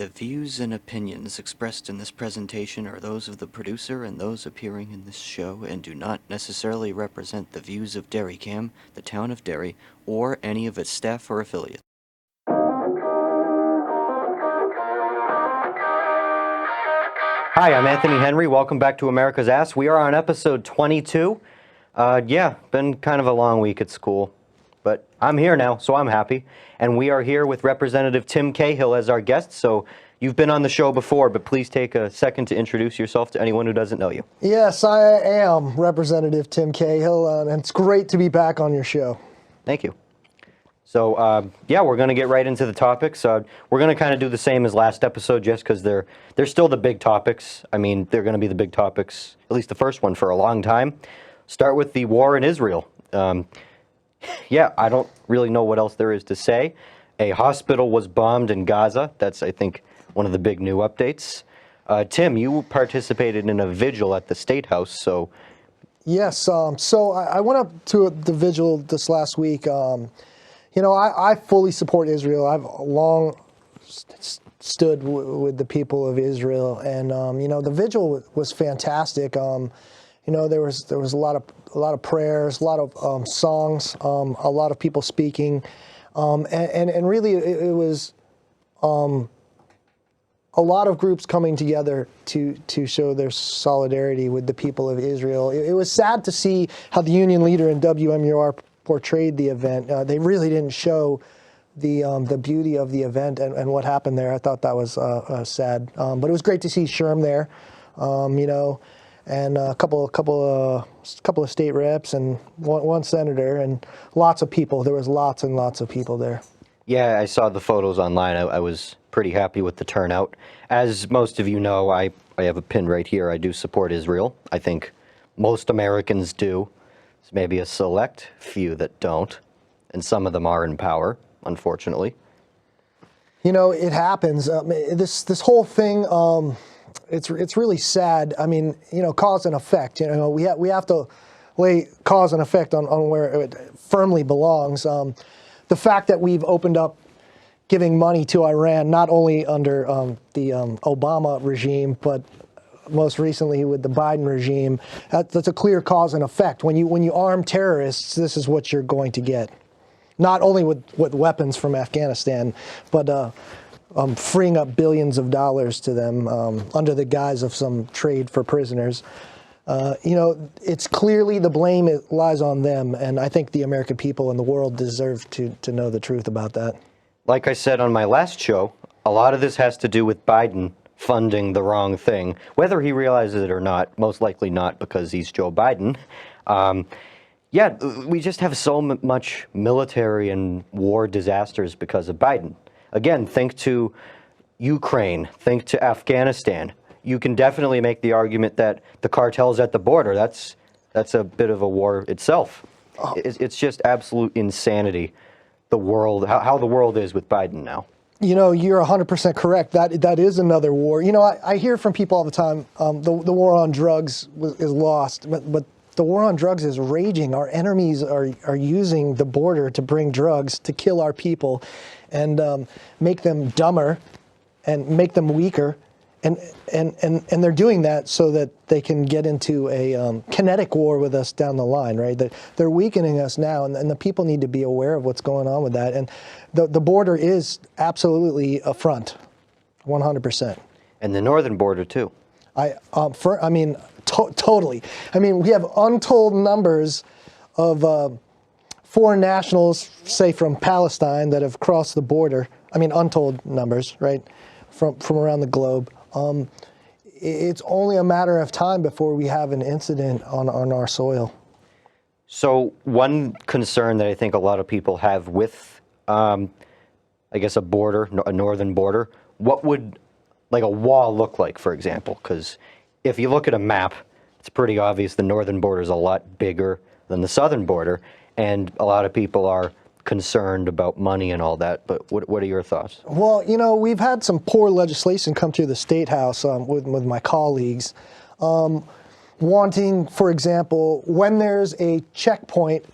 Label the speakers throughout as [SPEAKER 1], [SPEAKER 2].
[SPEAKER 1] The views and opinions expressed in this presentation are those of the producer and those appearing in this show and do not necessarily represent the views of DerryCAM, the town of Derry, or any of its staff or affiliates.
[SPEAKER 2] Hi, I'm Anthony Henry. Welcome back to America's Ass. We are on episode 22. Been kind of a long week at school, but I'm here now, so I'm happy. And we are here with Representative Tim Cahill as our guest. So you've been on the show before, but please take a second to introduce yourself to anyone who doesn't know you.
[SPEAKER 3] Yes, I am Representative Tim Cahill, and it's great to be back on your show.
[SPEAKER 2] Thank you. So, we're going to get right into the topics. We're going to kind of do the same as last episode just because they're still the big topics. I mean, they're going to be the big topics, at least the first one, for a long time. Start with the war in Israel. I don't really know what else there is to say. A hospital was bombed in Gaza. That's, I think, one of the big new updates. Tim, you participated in a vigil at the State House, so...
[SPEAKER 3] Yes, so I went up to the vigil this last week. I fully support Israel. I've long stood with the people of Israel, and the vigil was fantastic. There was a lot of prayers, a lot of songs, a lot of people speaking, and really it was a lot of groups coming together to show their solidarity with the people of Israel. It was sad to see how the union leader in WMUR portrayed the event. They really didn't show the beauty of the event and what happened there. I thought that was sad, but it was great to see Sherm there, and a couple of state reps and one senator and lots of people. There was lots and lots of people there.
[SPEAKER 2] Yeah, I saw the photos online. I was pretty happy with the turnout. As most of you know, I have a pin right here. I do support Israel. I think most Americans do. There's maybe a select few that don't, and some of them are in power, unfortunately.
[SPEAKER 3] It happens. This whole thing, it's really sad. I mean, cause and effect. We have to lay cause and effect on where it firmly belongs. The fact that we've opened up giving money to Iran, not only under the Obama regime, but most recently with the Biden regime, that's a clear cause and effect. When you arm terrorists, this is what you're going to get. Not only with weapons from Afghanistan, but freeing up billions of dollars to them under the guise of some trade for prisoners. It's clearly the blame lies on them, and I think the American people and the world deserve to know the truth about that.
[SPEAKER 2] Like I said on my last show, a lot of this has to do with Biden funding the wrong thing, whether he realizes it or not. Most likely not, because he's Joe Biden. We just have so much military and war disasters because of Biden. Again, think to Ukraine, think to Afghanistan. You can definitely make the argument that the cartels at the border, that's a bit of a war itself. It's just absolute insanity, the world, how the world is with Biden now.
[SPEAKER 3] You're 100% correct. That is another war. I hear from people all the time, the war on drugs is lost, but the war on drugs is raging. Our enemies are using the border to bring drugs to kill our people and make them dumber and make them weaker. And they're doing that so that they can get into a kinetic war with us down the line, right? They're weakening us now, and the people need to be aware of what's going on with that. And the border is absolutely a front, 100%.
[SPEAKER 2] And the northern border, too.
[SPEAKER 3] Totally. I mean, we have untold numbers of foreign nationals, say from Palestine, that have crossed the border. I mean, untold numbers, right, from around the globe. It's only a matter of time before we have an incident on our soil.
[SPEAKER 2] So one concern that I think a lot of people have with, a border, a northern border, what would like a wall look like, for example? Because if you look at a map, it's pretty obvious the northern border is a lot bigger than the southern border, and a lot of people are concerned about money and all that, but what are your thoughts?
[SPEAKER 3] Well, we've had some poor legislation come through the State House with my colleagues, wanting, for example, when there's a checkpoint,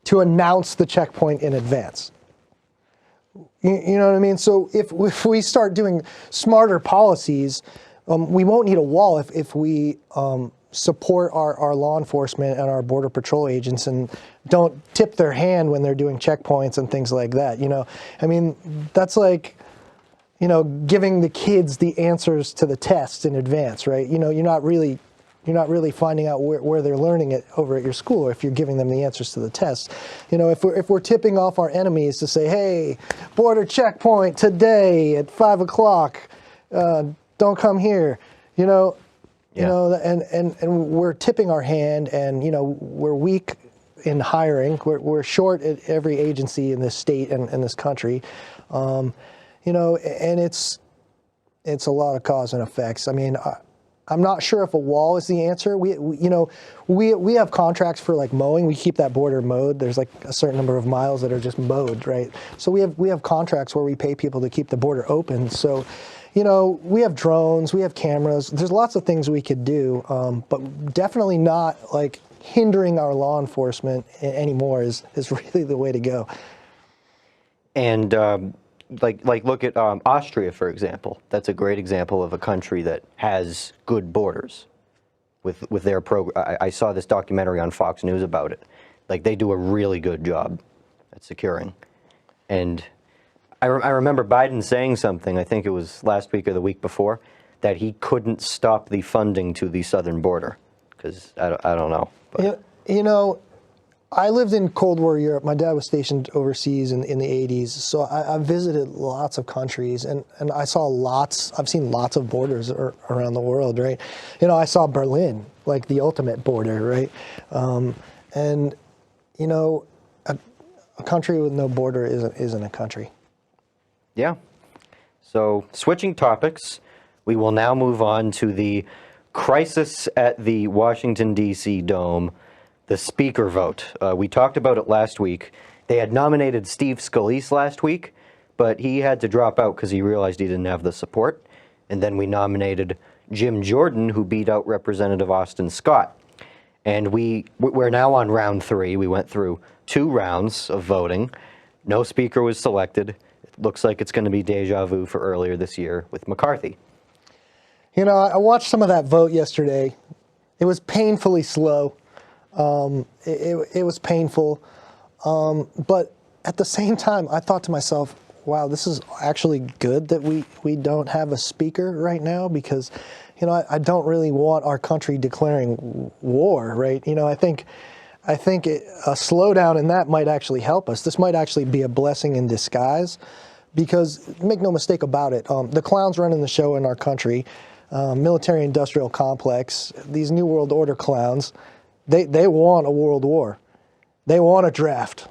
[SPEAKER 3] to announce the checkpoint in advance. You know what I mean? So if we start doing smarter policies, we won't need a wall if we support our law enforcement and our border patrol agents and don't tip their hand when they're doing checkpoints and things like that. You know, I mean, that's like, you know, giving the kids the answers to the tests in advance, right? You know, you're not really finding out where they're learning it over at your school if you're giving them the answers to the tests. You know, if we're tipping off our enemies to say, hey, border checkpoint today at 5 o'clock, don't come here, you know,
[SPEAKER 2] Yeah.
[SPEAKER 3] you know, and we're tipping our hand, and, you know, we're weak in hiring. We're short at every agency in this state and in this country. You know, and it's a lot of cause and effects. I mean, I'm not sure if a wall is the answer. We have contracts for like mowing. We keep that border mowed. There's like a certain number of miles that are just mowed, right? So we have contracts where we pay people to keep the border open. So, you know, we have drones, we have cameras. There's lots of things we could do, but definitely not like hindering our law enforcement anymore is really the way to go.
[SPEAKER 2] And like look at Austria, for example. That's a great example of a country that has good borders with their program. I saw this documentary on Fox News about it. Like, they do a really good job at securing. And I remember Biden saying something, I think it was last week or the week before, that he couldn't stop the funding to the southern border, because I don't know. But.
[SPEAKER 3] You know, I lived in Cold War Europe. My dad was stationed overseas in the 80s. So I visited lots of countries, and I've seen lots of borders around the world, right? You know, I saw Berlin, like the ultimate border, right? And, you know, a country with no border isn't a country.
[SPEAKER 2] Yeah. So, switching topics, we will now move on to the crisis at the Washington, D.C. Dome. The speaker vote. We talked about it last week. They had nominated Steve Scalise last week, but he had to drop out because he realized he didn't have the support. And then we nominated Jim Jordan, who beat out Representative Austin Scott. And we're now on round 3. We went through 2 rounds of voting. No speaker was selected. It looks like it's going to be deja vu for earlier this year with McCarthy.
[SPEAKER 3] You know, I watched some of that vote yesterday. It was painfully slow. It was painful, but at the same time, I thought to myself, wow, this is actually good that we don't have a speaker right now, because, you know, I don't really want our country declaring war, right? You know, I think a slowdown in that might actually help us. This might actually be a blessing in disguise, because make no mistake about it, the clowns running the show in our country, military-industrial complex, these New World Order clowns, They want a world war. They want a draft.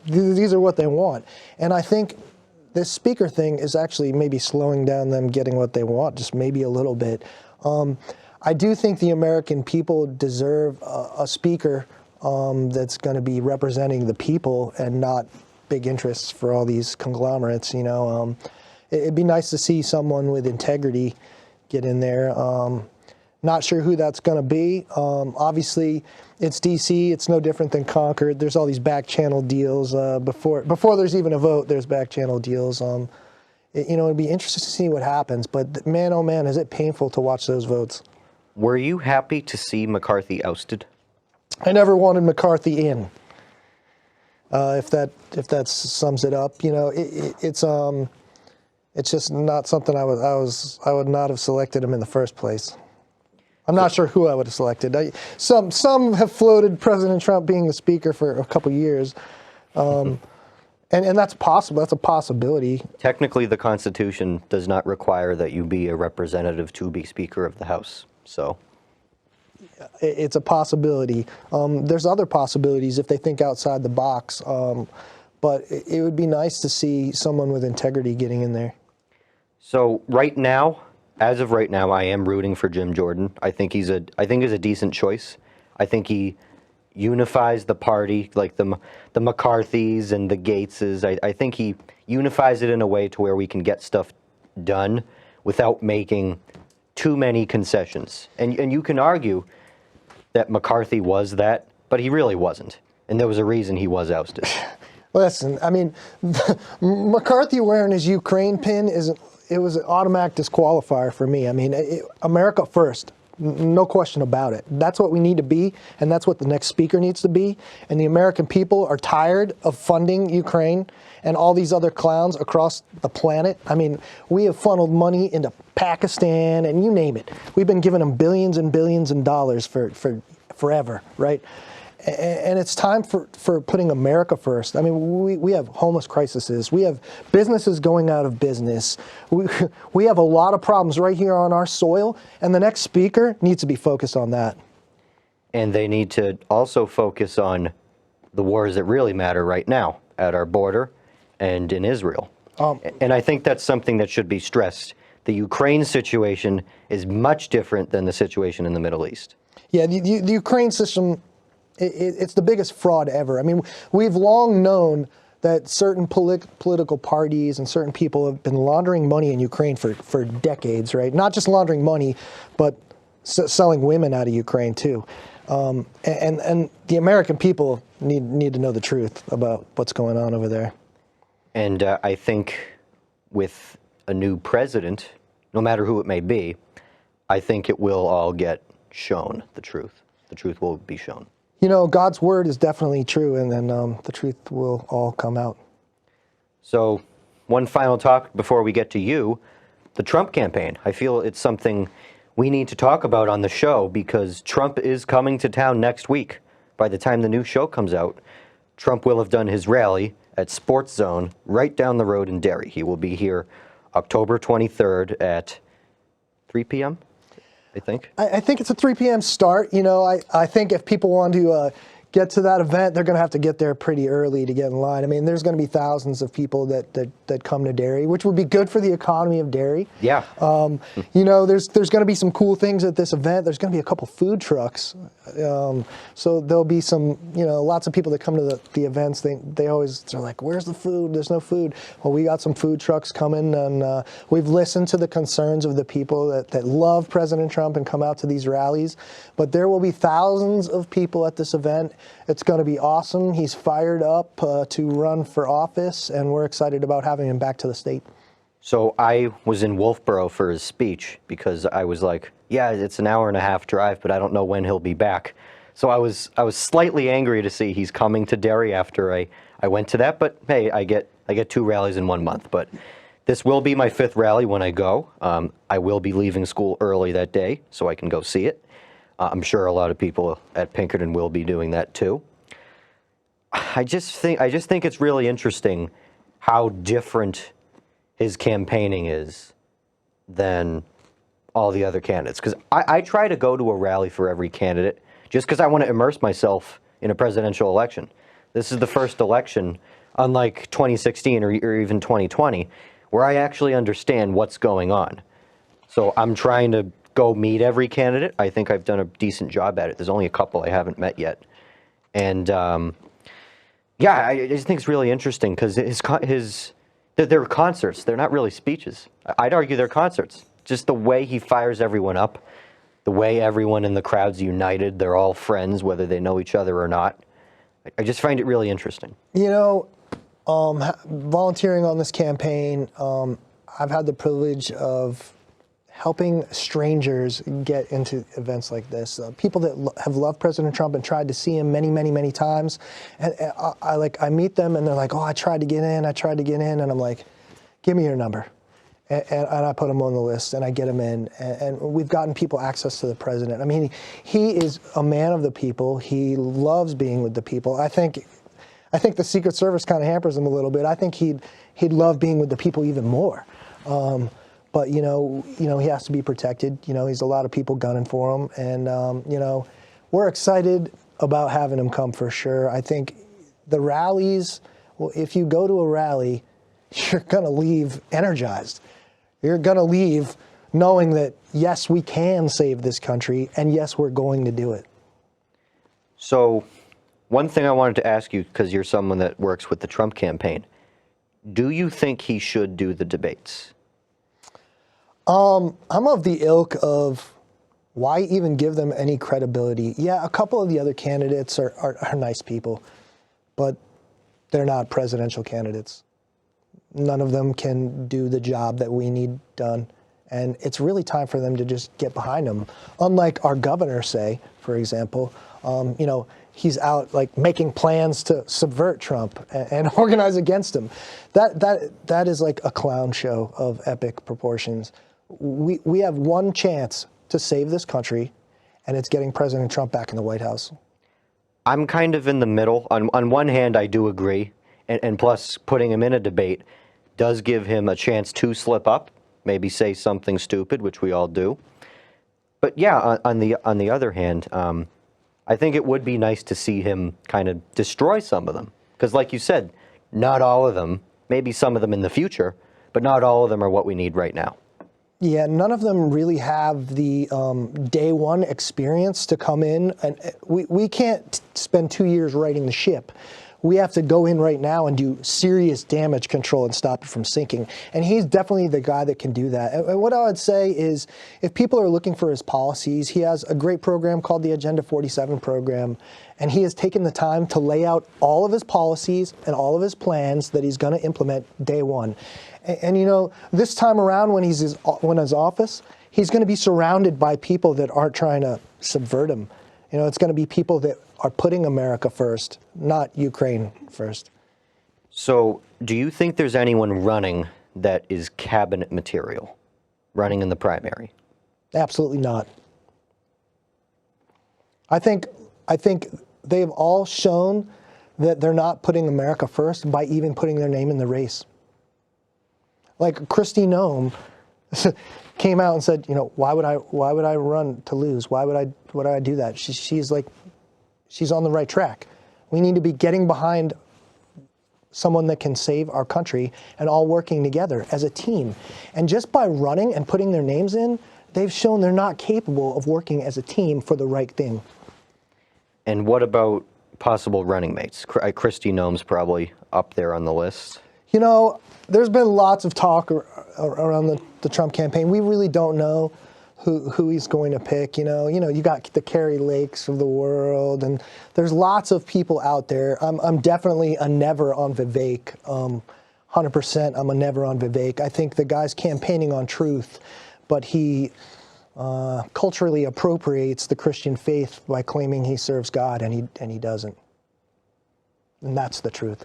[SPEAKER 3] These are what they want. And I think this speaker thing is actually maybe slowing down them getting what they want, just maybe a little bit. I do think the American people deserve a speaker that's going to be representing the people and not big interests for all these conglomerates. You know, it'd be nice to see someone with integrity get in there. Not sure who that's going to be. Obviously, it's D.C. It's no different than Concord. There's all these back channel deals. Before there's even a vote, there's back channel deals. You know, it'd be interesting to see what happens. But man, oh man, is it painful to watch those votes.
[SPEAKER 2] Were you happy to see McCarthy ousted?
[SPEAKER 3] I never wanted McCarthy in. If that sums it up, you know, it's just not something I would not have selected him in the first place. I'm not sure who I would have selected. Some have floated President Trump being the speaker for a couple years, and that's possible. That's a possibility.
[SPEAKER 2] Technically, the Constitution does not require that you be a representative to be Speaker of the House. So
[SPEAKER 3] it's a possibility. There's other possibilities if they think outside the box, but it would be nice to see someone with integrity getting in there.
[SPEAKER 2] So as of right now, I am rooting for Jim Jordan. I think he's a decent choice. I think he unifies the party, like the McCarthys and the Gateses. I think he unifies it in a way to where we can get stuff done without making too many concessions. And you can argue that McCarthy was that, but he really wasn't. And there was a reason he was ousted.
[SPEAKER 3] Listen, I mean, McCarthy wearing his Ukraine pin it was an automatic disqualifier for me. I mean, America first, no question about it. That's what we need to be, and that's what the next speaker needs to be. And the American people are tired of funding Ukraine and all these other clowns across the planet. I mean, we have funneled money into Pakistan and you name it. We've been giving them billions and billions of dollars for forever, right? And it's time for putting America first. I mean, we have homeless crises. We have businesses going out of business. We have a lot of problems right here on our soil, and the next speaker needs to be focused on that.
[SPEAKER 2] And they need to also focus on the wars that really matter right now at our border and in Israel. And I think that's something that should be stressed. The Ukraine situation is much different than the situation in the Middle East.
[SPEAKER 3] Yeah, the Ukraine system, it's the biggest fraud ever. I mean, we've long known that certain political parties and certain people have been laundering money in Ukraine for decades, right? Not just laundering money, but selling women out of Ukraine too. And the American people need to know the truth about what's going on over there.
[SPEAKER 2] And I think with a new president, no matter who it may be, I think it will all get shown, the truth. The truth will be shown.
[SPEAKER 3] You know, God's word is definitely true, and then the truth will all come out.
[SPEAKER 2] So, one final topic before we get to you, the Trump campaign. I feel it's something we need to talk about on the show because Trump is coming to town next week. By the time the new show comes out, Trump will have done his rally at Sports Zone right down the road in Derry. He will be here October 23rd at 3 p.m., I think.
[SPEAKER 3] I think it's a 3 p.m. start. You know, I think if people want to get to that event, they're going to have to get there pretty early to get in line. I mean, there's going to be thousands of people that come to Derry, which would be good for the economy of Derry.
[SPEAKER 2] Yeah.
[SPEAKER 3] You know, there's going to be some cool things at this event. There's going to be a couple food trucks. So there'll be some, you know, lots of people that come to the events. They're like, where's the food? There's no food. Well, we got some food trucks coming, and we've listened to the concerns of the people that love President Trump and come out to these rallies. But there will be thousands of people at this event. It's going to be awesome. He's fired up to run for office, and we're excited about having him back to the state.
[SPEAKER 2] So I was in Wolfboro for his speech because I was like, yeah, it's an hour and a half drive, but I don't know when he'll be back. So I was slightly angry to see he's coming to Derry after I went to that. But hey, I get 2 rallies in 1 month. But this will be my 5th rally when I go. I will be leaving school early that day so I can go see it. I'm sure a lot of people at Pinkerton will be doing that too. I just think it's really interesting how different his campaigning is than all the other candidates. Because I try to go to a rally for every candidate just because I want to immerse myself in a presidential election. This is the first election, unlike 2016 or even 2020, where I actually understand what's going on. So I'm trying to go meet every candidate. I think I've done a decent job at it. There's only a couple I haven't met yet. And yeah, I just think it's really interesting because they're concerts. They're not really speeches. I'd argue they're concerts. Just the way he fires everyone up, the way everyone in the crowd's united. They're all friends, whether they know each other or not. I just find it really interesting. You know,
[SPEAKER 3] volunteering on this campaign, I've had the privilege of helping strangers get into events like this. People that have loved President Trump and tried to see him many, many, many times. And I meet them and they're like, oh, I tried to get in. And I'm like, give me your number. And I put them on the list and I get them in. And we've gotten people access to the president. I mean, he is a man of the people. He loves being with the people. I think the Secret Service kind of hampers him a little bit. I think he'd love being with the people even more. But you know, he has to be protected. You know, he's a lot of people gunning for him, and you know, we're excited about having him come for sure. I think the rallies. Well, if you go to a rally, you're gonna leave energized. You're gonna leave knowing that yes, we can save this country, and yes, we're going to do it.
[SPEAKER 2] So, one thing I wanted to ask you, because you're someone that works with the Trump campaign, do you think he should do the debates?
[SPEAKER 3] I'm of the ilk of why even give them any credibility? Yeah, a couple of the other candidates are nice people, but They're not presidential candidates. None of them can do the job that we need done. And it's really time for them to just get behind them. Unlike our governor, say, for example, you know, he's out like making plans to subvert Trump and organize against him. That is like a clown show of epic proportions. We have one chance to save this country, and it's getting President Trump back in the White House.
[SPEAKER 2] I'm kind of in the middle. On one hand, I do agree, and plus putting him in a debate does give him a chance to slip up, maybe say something stupid, which we all do. But yeah, on the other hand, I think it would be nice to see him kind of destroy some of them, because like you said, not all of them, maybe some of them in the future, but not all of them are what we need right now.
[SPEAKER 3] Yeah, none of them really have the day one experience to come in. And we can't spend 2 years righting the ship. We have to go in right now and do serious damage control and stop it from sinking. And he's definitely the guy that can do that. And what I would say is, if people are looking for his policies, he has a great program called the Agenda 47 program. And he has taken the time to lay out all of his policies and all of his plans that he's going to implement day one. And you know, this time around when he's in his office, he's going to be surrounded by people that aren't trying to subvert him. You know, it's going to be people that are putting America first, not Ukraine first.
[SPEAKER 2] So, do you think there's anyone running that is cabinet material, running in the primary?
[SPEAKER 3] Absolutely not. I think they've all shown that they're not putting America first by even putting their name in the race. Like Kristi Noem came out and said, you know, why would I run to lose? Why would I do that? She's on the right track. We need to be getting behind someone that can save our country and all working together as a team. And just by running and putting their names in, they've shown they're not capable of working as a team for the right thing.
[SPEAKER 2] And what about possible running mates? Kristi Noem's probably up there on the list.
[SPEAKER 3] You know, there's been lots of talk around the Trump campaign. We really don't know who he's going to pick. You know, you got the Carrie Lakes of the world, and there's lots of people out there. I'm definitely a never on Vivek. 100%, I'm a never on Vivek. I think the guy's campaigning on truth, but he culturally appropriates the Christian faith by claiming he serves God, and he doesn't. And that's the truth.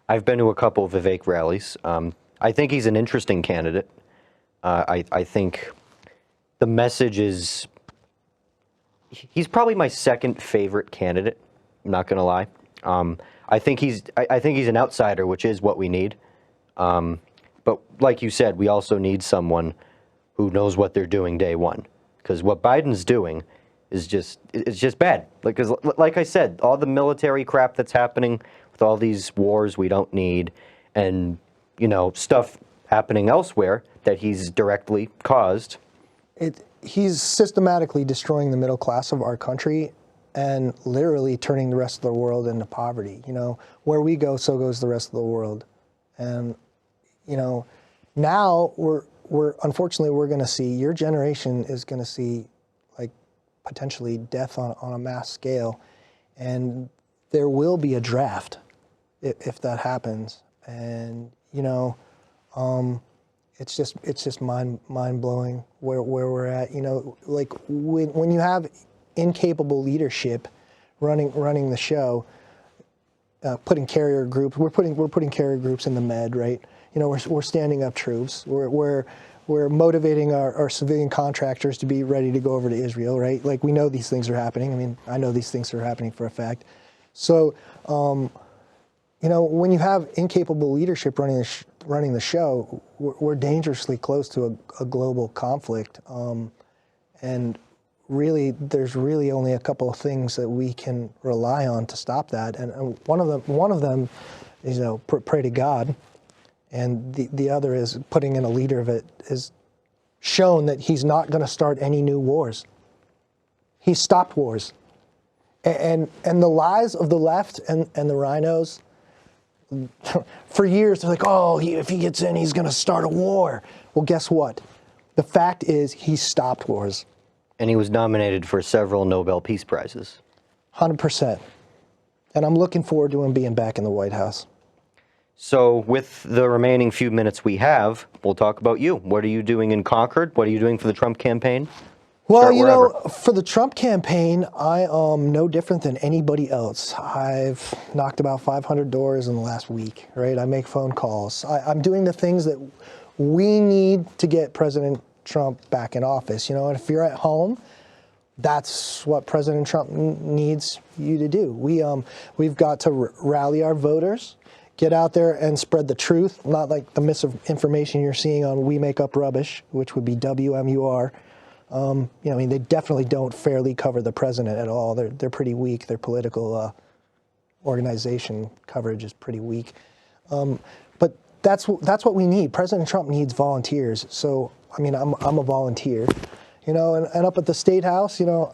[SPEAKER 2] I've been to a couple of Vivek rallies. I think he's an interesting candidate. I think the message is, he's probably my second favorite candidate. I'm not going to lie. I think he's an outsider, which is what we need. But like you said, we also need someone who knows what they're doing day one, because what Biden's doing is just bad. Like I said, all the military crap that's happening with all these wars we don't need, and stuff happening elsewhere that he's directly caused.
[SPEAKER 3] He's systematically destroying the middle class of our country and literally turning the rest of the world into poverty. Where we go, so goes the rest of the world. And now unfortunately we're going to see, your generation is going to see potentially death on a mass scale, and there will be a draft if that happens. And it's just mind blowing where we're at. When you have incapable leadership running the show, putting carrier groups, we're putting carrier groups in the Med, right? We're standing up troops. We're motivating our civilian contractors to be ready to go over to Israel, right? We know these things are happening. I mean, I know these things are happening for a fact. So, when you have incapable leadership running the show, we're dangerously close to a global conflict. And really, there's really only a couple of things that we can rely on to stop that. And one of them is, pray to God. And the other is putting in a leader that has shown that he's not going to start any new wars. He stopped wars. And the lies of the left and the rhinos, for years, they're like, if he gets in, he's going to start a war. Well, guess what? The fact is he stopped wars.
[SPEAKER 2] And he was nominated for several Nobel Peace Prizes.
[SPEAKER 3] 100%. and I'm looking forward to him being back in the White House.
[SPEAKER 2] So with the remaining few minutes we have, we'll talk about you. What are you doing in Concord? What are you doing for the Trump campaign?
[SPEAKER 3] Well,
[SPEAKER 2] Start
[SPEAKER 3] you
[SPEAKER 2] wherever.
[SPEAKER 3] know, for the Trump campaign, I am no different than anybody else. I've knocked about 500 doors in the last week, right? I make phone calls. I'm doing the things that we need to get President Trump back in office. You know, and if you're at home, that's what President Trump needs you to do. We've got to rally our voters, get out there and spread the truth, not like the misinformation you're seeing on We Make Up Rubbish, which would be WMUR. You know, I mean, they definitely don't fairly cover the president at all. They're pretty weak. Their political organization coverage is pretty weak. But that's what we need. President Trump needs volunteers. So, I mean, I'm a volunteer. You know, and up at the State House, you know,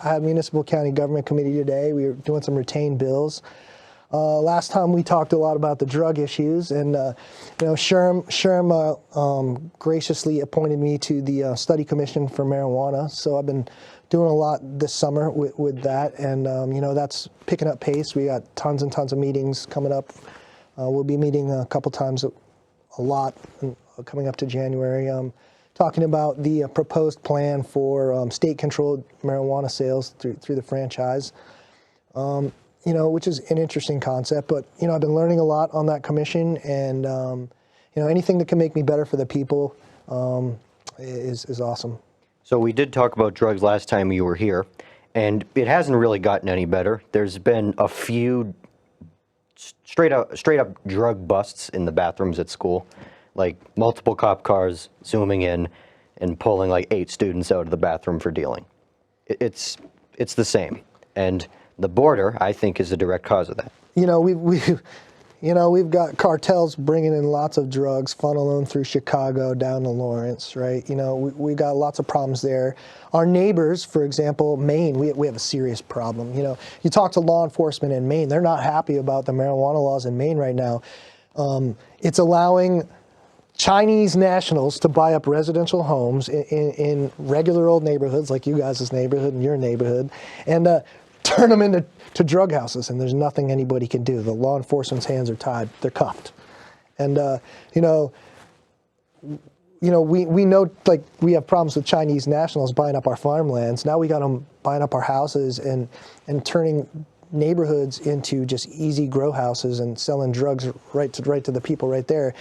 [SPEAKER 3] I had Municipal County Government Committee today. We were doing some retained bills. Last time we talked a lot about the drug issues, and you know, Sherm graciously appointed me to the Study Commission for Marijuana. So I've been doing a lot this summer with that, and you know, that's picking up pace. We got tons and tons of meetings coming up. We'll be meeting a couple times, a lot coming up to January. Talking about the proposed plan for state-controlled marijuana sales through the franchise. You know, which is an interesting concept, but, you know, I've been learning a lot on that commission, and, you know, anything that can make me better for the people is awesome.
[SPEAKER 2] So we did talk about drugs last time you were here, and it hasn't really gotten any better. There's been a few straight up drug busts in the bathrooms at school, like multiple cop cars zooming in and pulling like 8 students out of the bathroom for dealing. It's the same, and the border, I think, is a direct cause of that.
[SPEAKER 3] You know, we've got cartels bringing in lots of drugs, funneling them through Chicago down to Lawrence, right? You know, we got lots of problems there. Our neighbors, for example, Maine, we have a serious problem. You know, you talk to law enforcement in Maine, they're not happy about the marijuana laws in Maine right now. It's allowing Chinese nationals to buy up residential homes in regular old neighborhoods like you guys' neighborhood and your neighborhood, and turn them into drug houses, and there's nothing anybody can do. The law enforcement's hands are tied; they're cuffed. And you know, we know, like, we have problems with Chinese nationals buying up our farmlands. Now we got them buying up our houses and turning neighborhoods into just easy grow houses and selling drugs right to the people right there.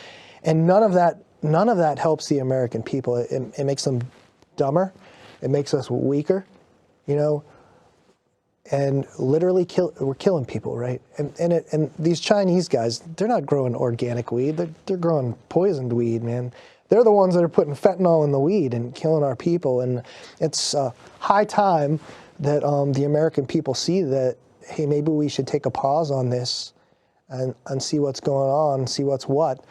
[SPEAKER 3] And none of that helps the American people. It makes them dumber. It makes us weaker. You know. And literally we're killing people, right? And these Chinese guys, they're not growing organic weed. They're growing poisoned weed, man. They're the ones that are putting fentanyl in the weed and killing our people. And it's high time that the American people see that, hey, maybe we should take a pause on this and see what's going on, see what's what.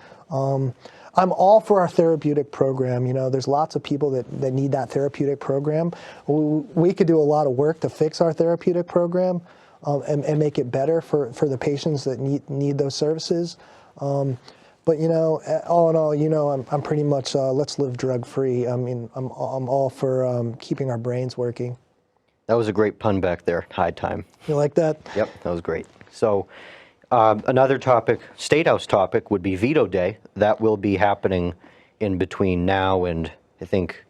[SPEAKER 3] I'm all for our therapeutic program. You know, there's lots of people that need that therapeutic program. We could do a lot of work to fix our therapeutic program and make it better for the patients that need those services. But, you know, all in all, you know, I'm pretty much let's live drug free. I mean, I'm all for keeping our brains working.
[SPEAKER 2] That was a great pun back there. High time.
[SPEAKER 3] You like that?
[SPEAKER 2] Yep, that was great. So another topic, State House topic, would be veto day. That will be happening in between now and, I think,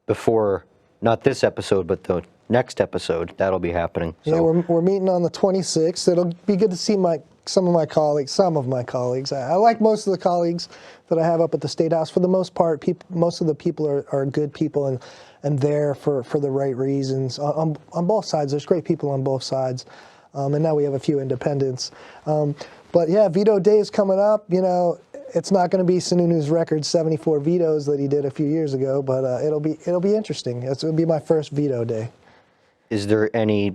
[SPEAKER 2] before, not this episode, but the next episode. That'll be happening.
[SPEAKER 3] Yeah,
[SPEAKER 2] So,
[SPEAKER 3] we're meeting on the 26th. It'll be good to see some of my colleagues. I like most of the colleagues that I have up at the State House. For the most part, most of the people are good people and there for the right reasons. On both sides, there's great people on both sides. And now we have a few independents. But yeah, veto day is coming up. You know, it's not going to be Sununu's record 74 vetoes that he did a few years ago, but it'll be interesting. It'll be my first veto day.
[SPEAKER 2] is there any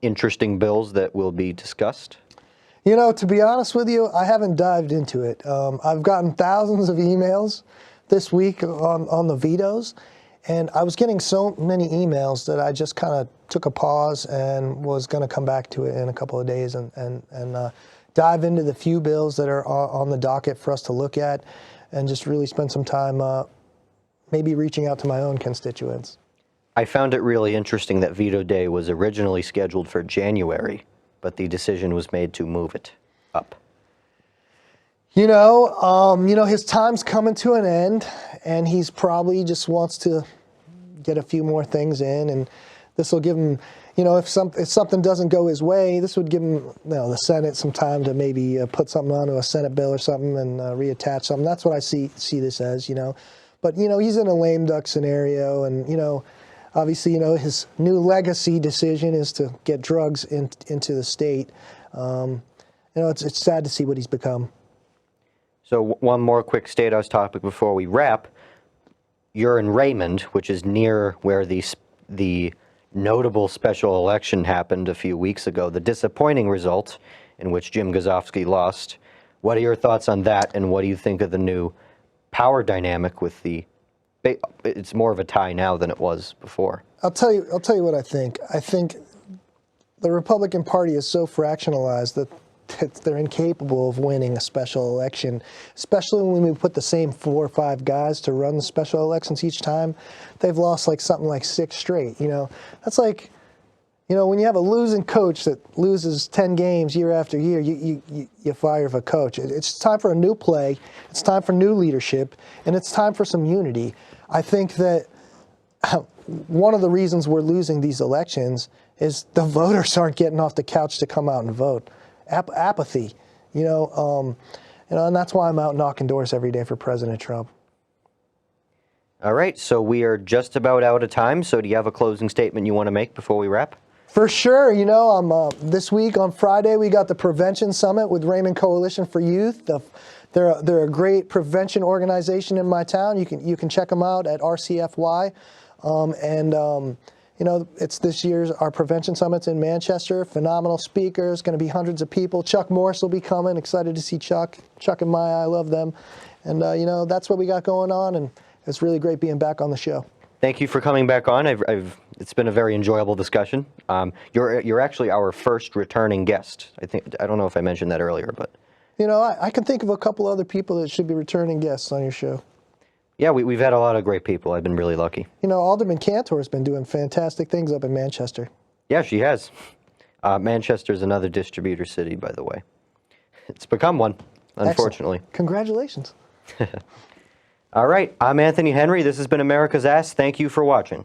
[SPEAKER 2] interesting bills that will be discussed?
[SPEAKER 3] You know, to be honest with you, I haven't dived into it. I've gotten thousands of emails this week on the vetoes, and I was getting so many emails that I just kind of took a pause and was going to come back to it in a couple of days and dive into the few bills that are on the docket for us to look at and just really spend some time maybe reaching out to my own constituents.
[SPEAKER 2] I found it really interesting that veto day was originally scheduled for January, but the decision was made to move it up.
[SPEAKER 3] His time's coming to an end, and he's probably just wants to get a few more things in, and this will give him, if something doesn't go his way, this would give him, the Senate some time to maybe put something onto a Senate bill or something and reattach something. That's what I see this as, But he's in a lame duck scenario, and obviously, his new legacy decision is to get drugs into the state. It's sad to see what he's become.
[SPEAKER 2] So one more quick State House topic before we wrap. You're in Raymond, which is near where the notable special election happened a few weeks ago, the disappointing result in which Jim Guzofsky lost. What are your thoughts on that, and what do you think of the new power dynamic with it's more of a tie now than it was before? I'll
[SPEAKER 3] tell you what I think. I think the Republican Party is so fractionalized that they're incapable of winning a special election, especially when we put the same 4 or 5 guys to run the special elections each time. They've lost something like 6 straight. That's like, when you have a losing coach that loses 10 games year after year, you fire the coach. It's time for a new play. It's time for new leadership, and it's time for some unity. I think that one of the reasons we're losing these elections is the voters aren't getting off the couch to come out and vote. Apathy, and that's why I'm out knocking doors every day for President Trump.
[SPEAKER 2] All right, so we are just about out of time. So do you have a closing statement you want to make before we wrap?
[SPEAKER 3] For sure. This week on Friday, we got the Prevention Summit with Raymond Coalition for Youth. They're a great prevention organization in my town. You can check them out at RCFY. It's this year's, our Prevention Summit's in Manchester. Phenomenal speakers, going to be hundreds of people. Chuck Morse will be coming. Excited to see Chuck. Chuck and Maya, I love them. And, that's what we got going on, and it's really great being back on the show.
[SPEAKER 2] Thank you for coming back on. It's been a very enjoyable discussion. You're actually our first returning guest. I don't know if I mentioned that earlier, but...
[SPEAKER 3] I can think of a couple other people that should be returning guests on your show.
[SPEAKER 2] Yeah, we've had a lot of great people. I've been really lucky.
[SPEAKER 3] Alderman Cantor's been doing fantastic things up in Manchester.
[SPEAKER 2] Yeah, she has. Manchester's another distributor city, by the way. It's become one, unfortunately.
[SPEAKER 3] Excellent. Congratulations.
[SPEAKER 2] All right, I'm Anthony Henry. This has been America's Ass. Thank you for watching.